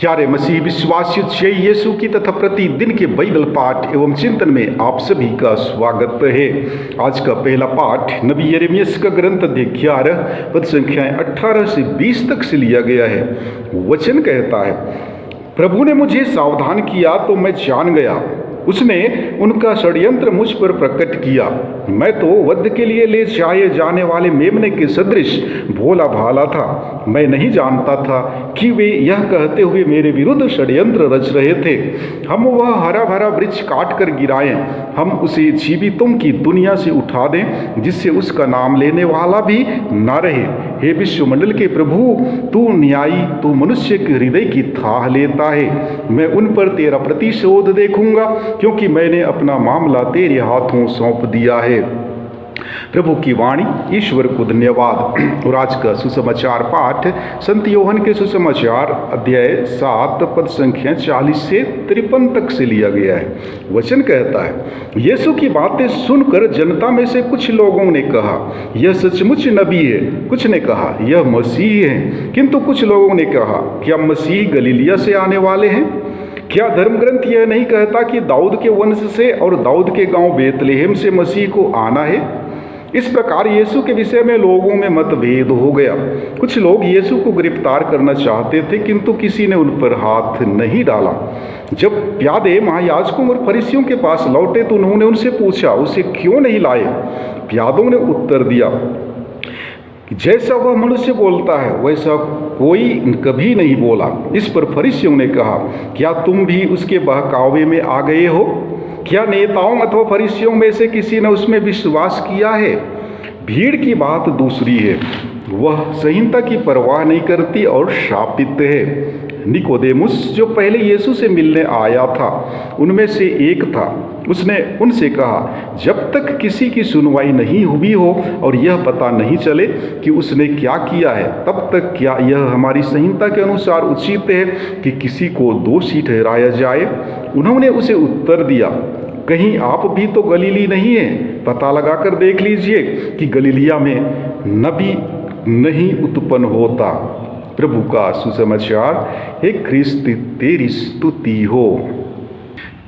प्यारे मसीह विश्वासियों, जय यीशु की तथा प्रतिदिन के बाइबल पाठ एवं चिंतन में आप सभी का स्वागत है। आज का पहला पाठ नबी यिर्मयाह का ग्रंथ अध्याय 11 पद संख्याएं 18 से 20 तक से लिया गया है। वचन कहता है, प्रभु ने मुझे सावधान किया तो मैं जान गया, उसने उनका षड्यंत्र मुझ पर प्रकट किया। मैं तो वध के लिए ले जाए जाने वाले मेमने के सदृश भोला भाला था। मैं नहीं जानता था कि वे यह कहते हुए मेरे विरुद्ध षड्यंत्र रच रहे थे। हम वह हरा भरा वृक्ष काट कर गिराएं, हम उसे जीवितों की दुनिया से उठा दें, जिससे उसका नाम लेने वाला भी ना रहे। हे विश्वमंडल के प्रभु, तू न्यायी, तू मनुष्य के हृदय की थाह लेता है। मैं उन पर तेरा प्रतिशोध देखूंगा, क्योंकि मैंने अपना मामला तेरे हाथों सौंप दिया है। प्रभु की वाणी। ईश्वर को धन्यवाद। और आज का सुसमाचार पाठ संत योहन के सुसमाचार अध्याय 7 पद संख्या 40 से 53 तक से लिया गया है। वचन कहता है, यीशु की बातें सुनकर जनता में से कुछ लोगों ने कहा, यह सचमुच नबी है। कुछ ने कहा, यह मसीह है। किंतु कुछ लोगों ने कहा, क्या मसीह गलीलिया से आने वाले हैं? क्या धर्म ग्रंथ यह नहीं कहता कि दाऊद के वंश से और दाऊद के गांव बेतलेहम से मसीह को आना है? इस प्रकार यीशु के विषय में लोगों में मतभेद हो गया। कुछ लोग यीशु को गिरफ्तार करना चाहते थे, किंतु किसी ने उन पर हाथ नहीं डाला। जब प्यादे महायाजकों और फरीसियों के पास लौटे तो उन्होंने उनसे पूछा, उसे क्यों नहीं लाए? प्यादों ने उत्तर दिया, जैसा वह मनुष्य बोलता है वैसा कोई कभी नहीं बोला। इस पर फरीसियों ने कहा, क्या तुम भी उसके बहकावे में आ गए हो? क्या नेताओं अथवा फरीसियों में से किसी ने उसमें विश्वास किया है? भीड़ की बात दूसरी है, वह संहिता की परवाह नहीं करती और शापित है। निकोदेमुस, जो पहले यीशु से मिलने आया था, उनमें से एक था। उसने उनसे कहा, जब तक किसी की सुनवाई नहीं हुई हो और यह पता नहीं चले कि उसने क्या किया है, तब तक क्या यह हमारी संहिता के अनुसार उचित है कि किसी को दोषी ठहराया जाए? उन्होंने उसे उत्तर दिया, कहीं आप भी तो गलीली नहीं है? पता लगाकर देख लीजिए कि गलीलिया में नबी नहीं उत्पन्न होता। प्रभु का सुसमाचार। हे ख्रिस्त, तेरी स्तुति हो।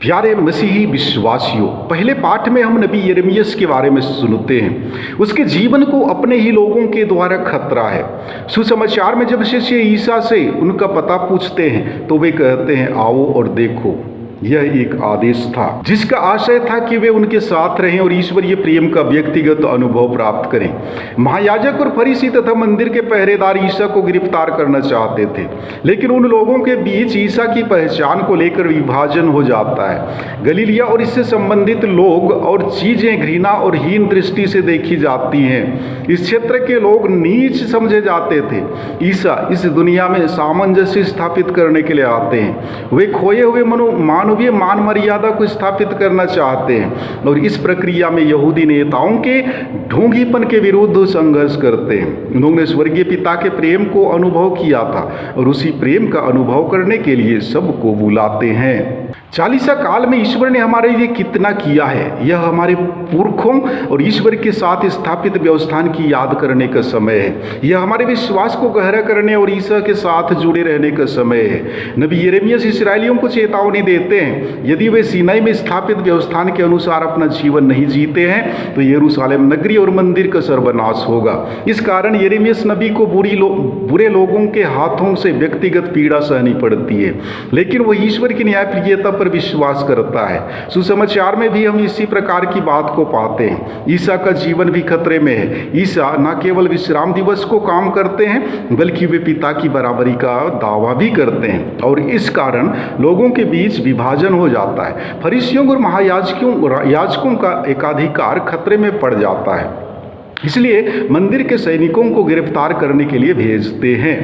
प्यारे मसीही विश्वासियों, पहले पाठ में हम नबी यिर्मयाह के बारे में सुनते हैं। उसके जीवन को अपने ही लोगों के द्वारा खतरा है। सुसमाचार में जब शिष्य ईसा से उनका पता पूछते हैं तो वे कहते हैं, आओ और देखो। यह एक आदेश था जिसका आशय था कि वे उनके साथ रहें और ईश्वरीय प्रेम का व्यक्तिगत अनुभव प्राप्त करें। महायाजक और फरीसी तथा मंदिर के पहरेदार ईसा को गिरफ्तार करना चाहते थे, लेकिन उन लोगों के बीच ईसा की पहचान को लेकर विभाजन हो जाता है। गलीलिया और इससे संबंधित लोग और चीजें घृणा और हीन दृष्टि से देखी जाती हैं। इस क्षेत्र के लोग नीच समझे जाते थे। ईसा इस दुनिया में सामंजस्य स्थापित करने के लिए आते हैं। वे खोए हुए मानवीय मान मर्यादा को स्थापित करना चाहते हैं और इस प्रक्रिया में यहूदी नेताओं के ढोंगीपन के विरुद्ध संघर्ष करते हैं। उन्होंने स्वर्गीय पिता के प्रेम को अनुभव किया था और उसी प्रेम का अनुभव करने के लिए सबको बुलाते हैं। चालीसा काल में ईश्वर ने हमारे लिए कितना किया है, यह हमारे पुरखों और ईश्वर के साथ स्थापित व्यवस्थान की याद करने का समय है। यह हमारे विश्वास को गहरा करने और ईसा के साथ जुड़े रहने का समय है। नबी यिर्मयाह इस्राएलियों को चेतावनी देते हैं, यदि वे सीनाई में स्थापित व्यवस्थान के अनुसार अपना जीवन नहीं जीते हैं तो यरूशलेम नगरी और मंदिर का सर्वनाश होगा। इस कारण यिर्मयाह नबी को बुरे लोगों के हाथों से व्यक्तिगत पीड़ा सहनी पड़ती है, लेकिन वह ईश्वर की न्यायप्रियता पर विश्वास करता है। सुसमाचार में भी हम इसी प्रकार की बात को पाते हैं। ईसा का जीवन भी खतरे में है। ईसा न केवल विश्राम दिवस को काम करते हैं, बल्कि वे पिता की बराबरी का दावा भी करते हैं और इस कारण लोगों के बीच विभाजन हो जाता है। फरीसियों और महायाजकों का एकाधिकार खतरे में पड़ जाता है, इसलिए मंदिर के सैनिकों को गिरफ्तार करने के लिए भेजते हैं।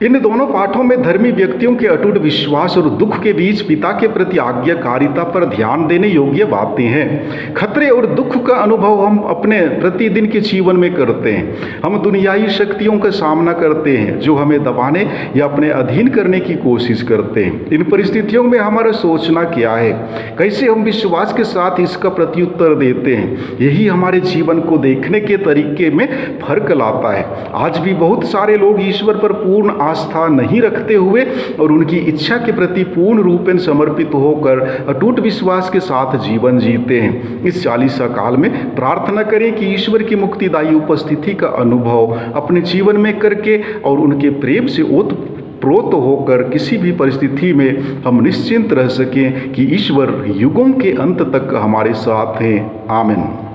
इन दोनों पाठों में धर्मी व्यक्तियों के अटूट विश्वास और दुख के बीच पिता के प्रति आज्ञाकारिता पर ध्यान देने योग्य बातें हैं। खतरे और दुख का अनुभव हम अपने प्रतिदिन के जीवन में करते हैं। हम दुनियावी शक्तियों का सामना करते हैं जो हमें दबाने या अपने अधीन करने की कोशिश करते हैं। इन परिस्थितियों में हमारा सोचना क्या है, कैसे हम विश्वास के साथ इसका प्रत्युत्तर देते हैं, यही हमारे जीवन को देखने के तरीके में फर्क लाता है। आज भी बहुत सारे लोग ईश्वर पर पूर्ण आस्था नहीं रखते हुए और उनकी इच्छा के प्रति पूर्ण रूपेण समर्पित होकर अटूट विश्वास के साथ जीवन जीते हैं। इस चालीसा काल में प्रार्थना करें कि ईश्वर की मुक्तिदायी उपस्थिति का अनुभव अपने जीवन में करके और उनके प्रेम से ओतप्रोत होकर किसी भी परिस्थिति में हम निश्चिंत रह सकें कि ईश्वर युगों के अंत तक हमारे साथ हैं। आमीन।